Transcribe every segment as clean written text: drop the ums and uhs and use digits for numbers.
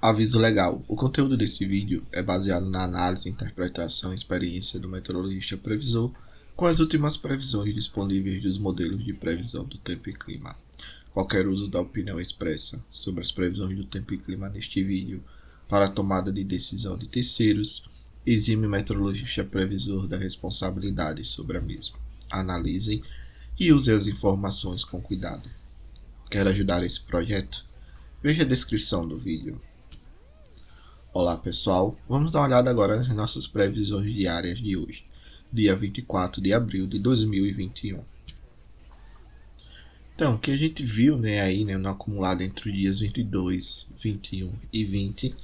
Aviso legal: o conteúdo desse vídeo é baseado na análise, interpretação e experiência do meteorologista previsor com as últimas previsões disponíveis dos modelos de previsão do tempo e clima. Qualquer uso da opinião expressa sobre as previsões do tempo e clima neste vídeo para a tomada de decisão de terceiros exime o meteorologista previsor da responsabilidade sobre a mesma. Analisem e usem as informações com cuidado. Quer ajudar esse projeto? Veja a descrição do vídeo. Olá pessoal, vamos dar uma olhada agora nas nossas previsões diárias de hoje, dia 24 de abril de 2021. Então, o que a gente viu aí no acumulado entre os dias 22, 21 e 20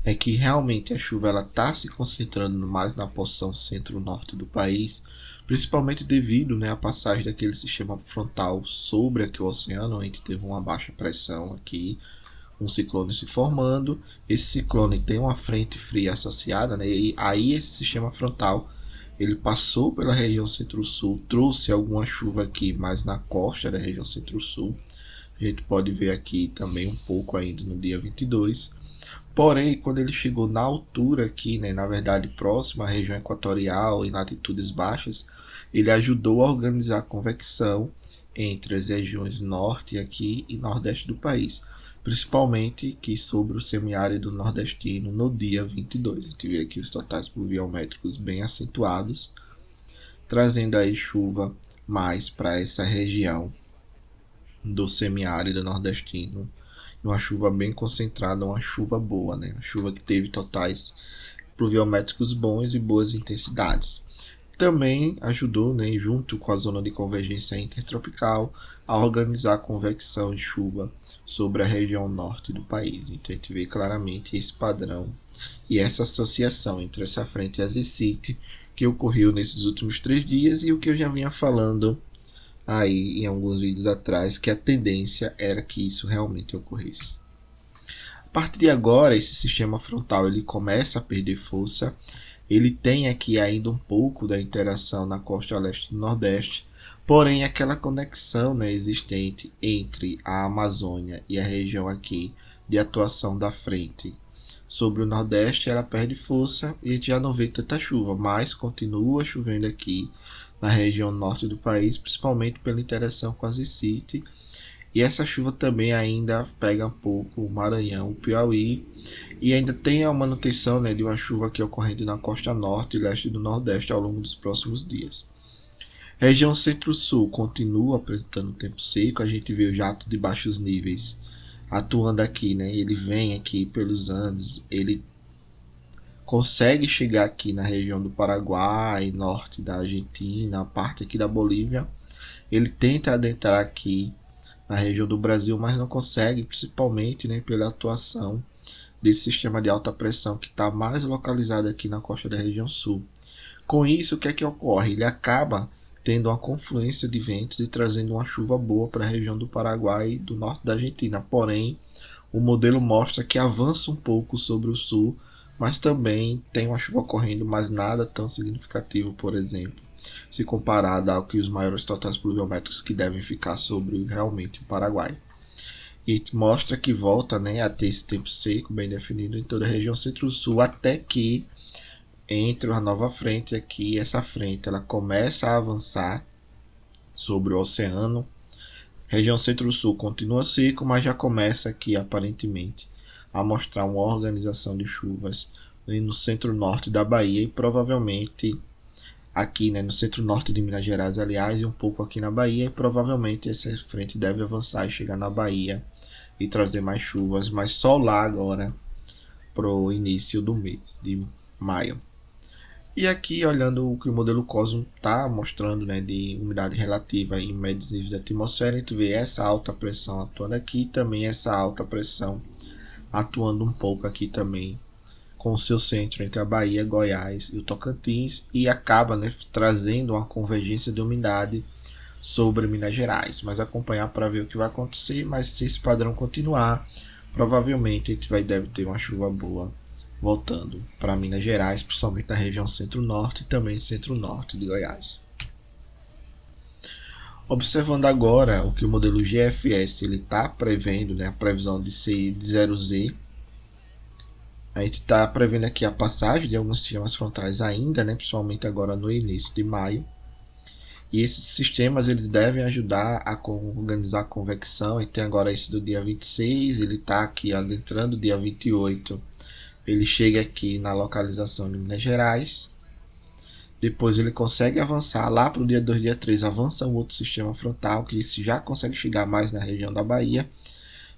é que realmente a chuva está se concentrando mais na porção centro-norte do país, principalmente devido à passagem daquele sistema frontal sobre aqui o oceano. A gente teve uma baixa pressão aqui, um ciclone se formando. Esse ciclone tem uma frente fria associada, e aí esse sistema frontal ele passou pela região centro-sul, trouxe alguma chuva aqui mais na costa da região centro-sul. A gente pode ver aqui também um pouco ainda no dia 22. Porém, quando ele chegou na altura aqui, na verdade próximo à região equatorial e latitudes baixas, ele ajudou a organizar a convecção entre as regiões norte aqui e nordeste do país, principalmente aqui sobre o semiárido nordestino no dia 22. A gente vê aqui os totais pluviométricos bem acentuados, trazendo aí chuva mais para essa região do semiárido nordestino. Uma chuva bem concentrada, uma chuva boa, uma chuva que teve totais pluviométricos bons e boas intensidades. Também ajudou, junto com a zona de convergência intertropical, a organizar a convecção de chuva sobre a região norte do país. Então a gente vê claramente esse padrão e essa associação entre essa frente e a zecite que ocorreu nesses últimos 3 dias, e o que eu já vinha falando aí em alguns vídeos atrás, que a tendência era que isso realmente ocorresse. A partir de agora, esse sistema frontal ele começa a perder força. Ele tem aqui ainda um pouco da interação na costa leste do Nordeste, porém aquela conexão existente entre a Amazônia e a região aqui de atuação da frente sobre o Nordeste, ela perde força e a gente já não vê tanta chuva, mas continua chovendo aqui na região norte do país, principalmente pela interação com a zecite. E essa chuva também ainda pega um pouco o Maranhão, o Piauí, e ainda tem a manutenção de uma chuva aqui ocorrendo na costa norte e leste do Nordeste ao longo dos próximos dias. Região centro-sul continua apresentando tempo seco. A gente vê o jato de baixos níveis atuando aqui, ele vem aqui pelos Andes, ele consegue chegar aqui na região do Paraguai, norte da Argentina, a parte aqui da Bolívia. Ele tenta adentrar aqui na região do Brasil, mas não consegue, principalmente pela atuação desse sistema de alta pressão que está mais localizado aqui na costa da região sul. Com isso, o que é que ocorre? Ele acaba tendo uma confluência de ventos e trazendo uma chuva boa para a região do Paraguai e do norte da Argentina. Porém, o modelo mostra que avança um pouco sobre o sul, mas também tem uma chuva ocorrendo, mas nada tão significativo, por exemplo, se comparada ao que os maiores totais pluviométricos que devem ficar sobre realmente o Paraguai. E mostra que volta a ter esse tempo seco bem definido em toda a região centro-sul, até que entra uma nova frente aqui. Essa frente ela começa a avançar sobre o oceano. Região centro-sul continua seco, mas já começa aqui aparentemente a mostrar uma organização de chuvas no centro-norte da Bahia e provavelmente aqui no centro-norte de Minas Gerais, aliás, e um pouco aqui na Bahia, e provavelmente essa frente deve avançar e chegar na Bahia e trazer mais chuvas, mas só lá agora para o início do mês de maio. E aqui, olhando o que o modelo Cosmo está mostrando de umidade relativa em médios níveis da atmosfera, a gente vê essa alta pressão atuando aqui, e também essa alta pressão atuando um pouco aqui também, com o seu centro entre a Bahia, Goiás e o Tocantins, e acaba trazendo uma convergência de umidade sobre Minas Gerais. Mas acompanhar para ver o que vai acontecer, mas se esse padrão continuar, provavelmente a gente deve ter uma chuva boa voltando para Minas Gerais, principalmente na região centro-norte e também centro-norte de Goiás. Observando agora o que o modelo GFS está prevendo, a previsão de 0Z, A gente está prevendo aqui a passagem de alguns sistemas frontais ainda, né, principalmente agora no início de maio. E esses sistemas eles devem ajudar a organizar a convecção. E tem agora esse do dia 26, ele está aqui adentrando o dia 28. Ele chega aqui na localização de Minas Gerais. Depois ele consegue avançar lá para o dia 2, dia 3, avança um outro sistema frontal que já consegue chegar mais na região da Bahia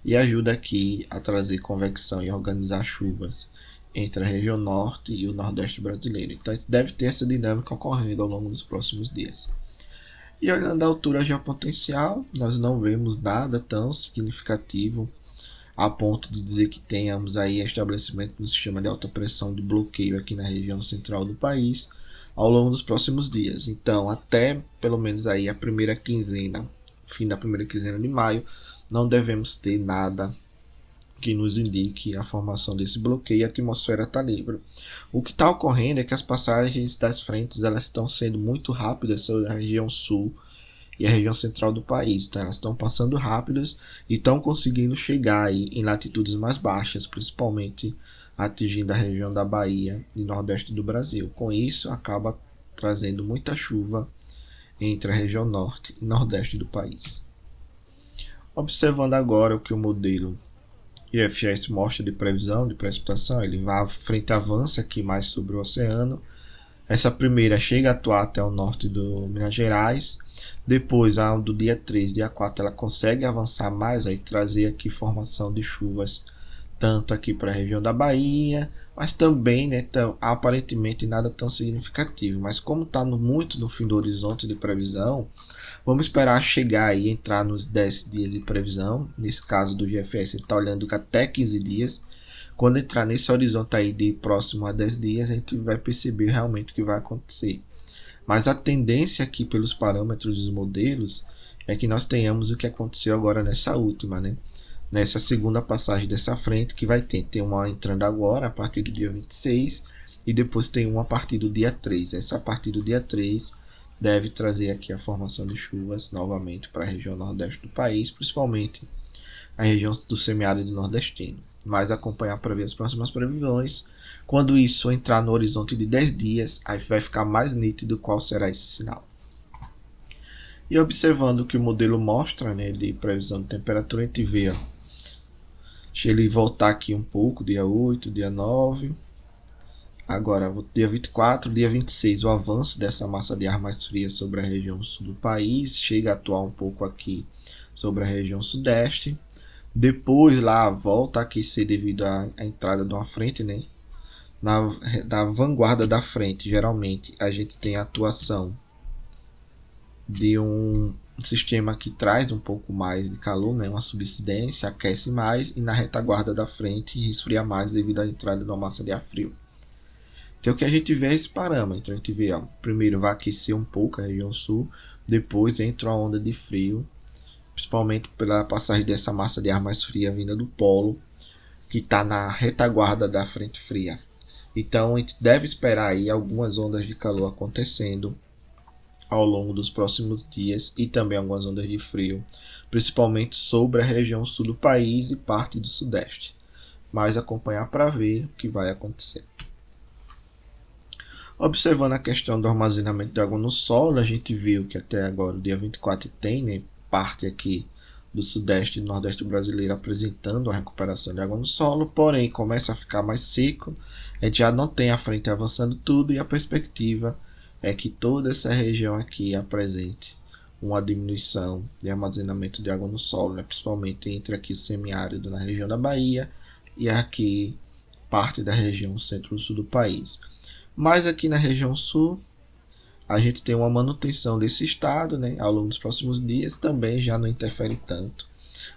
e ajuda aqui a trazer convecção e organizar chuvas entre a região norte e o nordeste brasileiro. Então deve ter essa dinâmica ocorrendo ao longo dos próximos dias. E olhando a altura geopotencial, nós não vemos nada tão significativo a ponto de dizer que tenhamos aí estabelecimento do sistema de alta pressão de bloqueio aqui na região central do país ao longo dos próximos dias. Então, até pelo menos aí a primeira quinzena, fim da primeira quinzena de maio, não devemos ter nada que nos indique a formação desse bloqueio e a atmosfera está livre. O que está ocorrendo é que as passagens das frentes elas estão sendo muito rápidas sobre a região sul e a região central do país. Então, elas estão passando rápidas e estão conseguindo chegar aí em latitudes mais baixas, principalmente atingindo a região da Bahia e nordeste do Brasil. Com isso, acaba trazendo muita chuva entre a região norte e nordeste do país. Observando agora o que o modelo IFS mostra de previsão de precipitação, ele vai frente avança aqui mais sobre o oceano. Essa primeira chega a atuar até o norte do Minas Gerais. Depois, do dia 3, dia 4, ela consegue avançar mais, aí trazer aqui formação de chuvas, tanto aqui para a região da Bahia, mas também, né, aparentemente nada tão significativo. Mas como está muito no fim do horizonte de previsão, vamos esperar chegar aí, entrar nos 10 dias de previsão. Nesse caso do GFS, ele está olhando até 15 dias. Quando entrar nesse horizonte aí de próximo a 10 dias, a gente vai perceber realmente o que vai acontecer. Mas a tendência aqui pelos parâmetros dos modelos é que nós tenhamos o que aconteceu agora nessa última, né? Nessa segunda passagem dessa frente, que vai ter uma entrando agora a partir do dia 26 e depois tem uma a partir do dia 3. Essa a partir do dia 3 deve trazer aqui a formação de chuvas novamente para a região nordeste do país, principalmente a região do semiárido nordestino. Mas acompanhar para ver as próximas previsões. Quando isso entrar no horizonte de 10 dias, aí vai ficar mais nítido qual será esse sinal. E observando o que o modelo mostra, né, de previsão de temperatura, a gente vê, deixa ele voltar aqui um pouco, dia 8, dia 9. Agora, dia 24, dia 26, o avanço dessa massa de ar mais fria sobre a região sul do país, chega a atuar um pouco aqui sobre a região sudeste. Depois lá volta a aquecer devido à entrada de uma frente, né? Na vanguarda da frente, geralmente a gente tem a atuação de um sistema que traz um pouco mais de calor, né? Uma subsidência, aquece mais, e na retaguarda da frente resfria mais devido à entrada de uma massa de ar frio. Então o que a gente vê é esse parâmetro. A gente vê, primeiro vai aquecer um pouco a região sul, depois entra uma onda de frio, principalmente pela passagem dessa massa de ar mais fria vinda do polo, que está na retaguarda da frente fria. Então a gente deve esperar aí algumas ondas de calor acontecendo ao longo dos próximos dias e também algumas ondas de frio, principalmente sobre a região sul do país e parte do sudeste. Mas acompanhar para ver o que vai acontecer. Observando a questão do armazenamento de água no solo, a gente viu que até agora, o dia 24, tem, né, parte aqui do sudeste e nordeste brasileiro apresentando a recuperação de água no solo, porém começa a ficar mais seco, a gente já não tem a frente avançando tudo e a perspectiva é que toda essa região aqui apresente uma diminuição de armazenamento de água no solo, né, principalmente entre aqui o semiárido na região da Bahia e aqui parte da região centro-sul do país. Mas aqui na região sul a gente tem uma manutenção desse estado, né, ao longo dos próximos dias, também já não interfere tanto,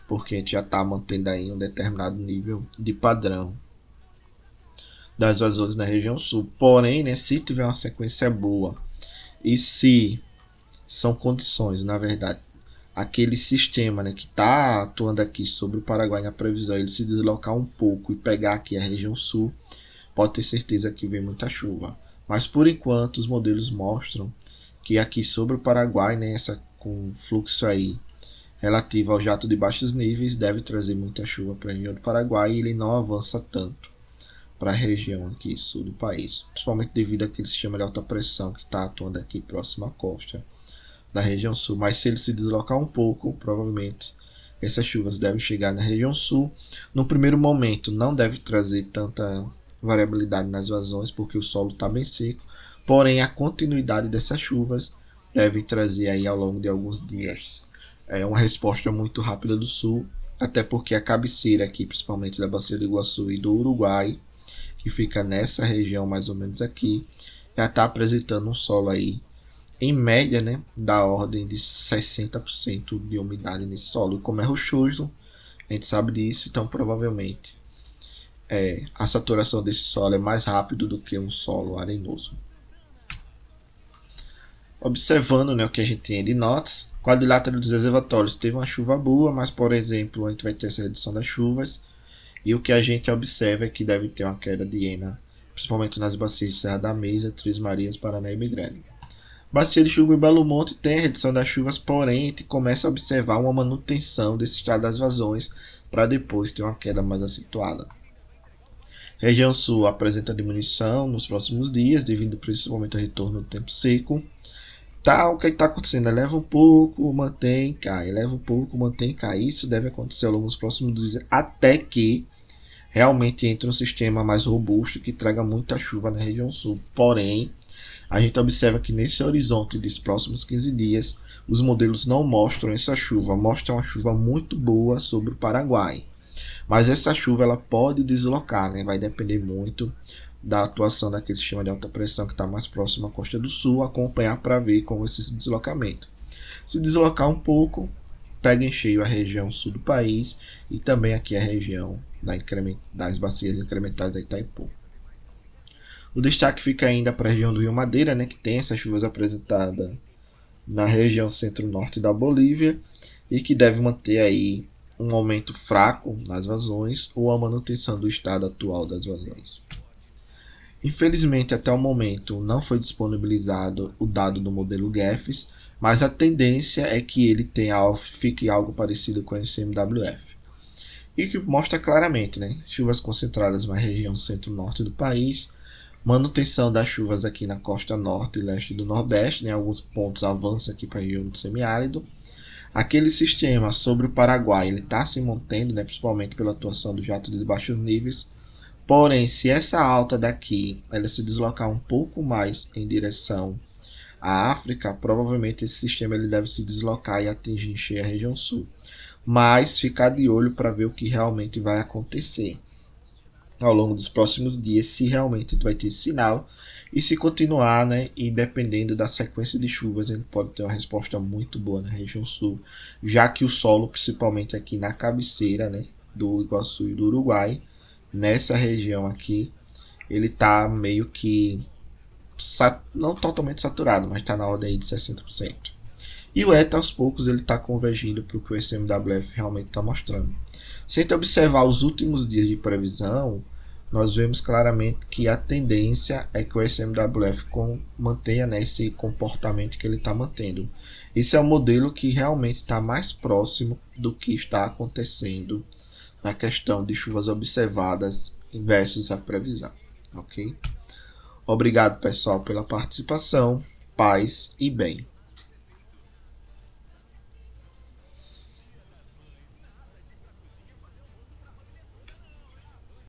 porque a gente já está mantendo aí um determinado nível de padrão das vasoras na região sul. Porém, né, se tiver uma sequência boa e se são condições, na verdade, aquele sistema, né, que está atuando aqui sobre o Paraguai na previsão, ele se deslocar um pouco e pegar aqui a região sul, pode ter certeza que vem muita chuva. Mas por enquanto os modelos mostram que aqui sobre o Paraguai, né, com fluxo aí relativo ao jato de baixos níveis, deve trazer muita chuva para a região do Paraguai e ele não avança tanto para a região aqui sul do país, principalmente devido àquele sistema de alta pressão que está atuando aqui próximo à costa da região sul. Mas se ele se deslocar um pouco, provavelmente essas chuvas devem chegar na região sul. No primeiro momento não deve trazer tanta variabilidade nas vazões, porque o solo está bem seco, porém a continuidade dessas chuvas deve trazer aí ao longo de alguns dias uma resposta muito rápida do sul, até porque a cabeceira aqui, principalmente da Bacia do Iguaçu e do Uruguai, que fica nessa região mais ou menos aqui, já está apresentando um solo aí em média, né, da ordem de 60% de umidade nesse solo. E como é rochoso, a gente sabe disso, então provavelmente a saturação desse solo é mais rápido do que um solo arenoso. Observando, né, o que a gente tem de notas, o quadrilátero dos reservatórios teve uma chuva boa, mas, por exemplo, a gente vai ter essa redução das chuvas, e o que a gente observa é que deve ter uma queda de ENA, principalmente nas bacias de Serra da Mesa, Três Marias, Paranaíba e Grande. Bacia de Xugu e Belo Monte tem a redução das chuvas, porém a gente começa a observar uma manutenção desse estado das vazões para depois ter uma queda mais acentuada. Região Sul apresenta diminuição nos próximos dias, devido principalmente ao retorno do tempo seco. O que está acontecendo? Eleva um pouco, mantém, cai. Eleva um pouco, mantém, cai. Isso deve acontecer ao longo dos próximos dias, até que realmente entre um sistema mais robusto que traga muita chuva na região sul. Porém, a gente observa que nesse horizonte dos próximos 15 dias, os modelos não mostram essa chuva, mostram uma chuva muito boa sobre o Paraguai. Mas essa chuva ela pode deslocar, né? Vai depender muito da atuação daquele sistema de alta pressão que está mais próximo à costa do sul, acompanhar para ver como esse deslocamento. Se deslocar um pouco, pega em cheio a região sul do país e também aqui a região das bacias incrementais da Itaipu. O destaque fica ainda para a região do Rio Madeira, né, que tem essas chuvas apresentadas na região centro-norte da Bolívia e que deve manter aí um aumento fraco nas vazões ou a manutenção do estado atual das vazões. Infelizmente, até o momento, não foi disponibilizado o dado do modelo GEFES, mas a tendência é que ele fique algo parecido com o ICMWF. E que mostra claramente, né, chuvas concentradas na região centro-norte do país, manutenção das chuvas aqui na costa norte e leste do nordeste, né, alguns pontos avançam aqui para a região do semiárido. Aquele sistema sobre o Paraguai está se mantendo, né, principalmente pela atuação do jato de baixos níveis. Porém, se essa alta daqui ela se deslocar um pouco mais em direção à África, provavelmente esse sistema ele deve se deslocar e atingir em cheio a região sul. Mas ficar de olho para ver o que realmente vai acontecer ao longo dos próximos dias, se realmente vai ter sinal e se continuar, né, e dependendo da sequência de chuvas, a gente pode ter uma resposta muito boa na região sul, já que o solo, principalmente aqui na cabeceira, né, do Iguaçu e do Uruguai, nessa região aqui, ele está meio que não totalmente saturado, mas está na ordem aí de 60%. E o ETA aos poucos ele está convergindo para o que o ICMWF realmente está mostrando. Se a gente observar os últimos dias de previsão, nós vemos claramente que a tendência é que o ICMWF mantenha, né, esse comportamento que ele está mantendo. Esse é o modelo que realmente está mais próximo do que está acontecendo na questão de chuvas observadas versus a previsão. Ok? Obrigado, pessoal, pela participação. Paz e bem.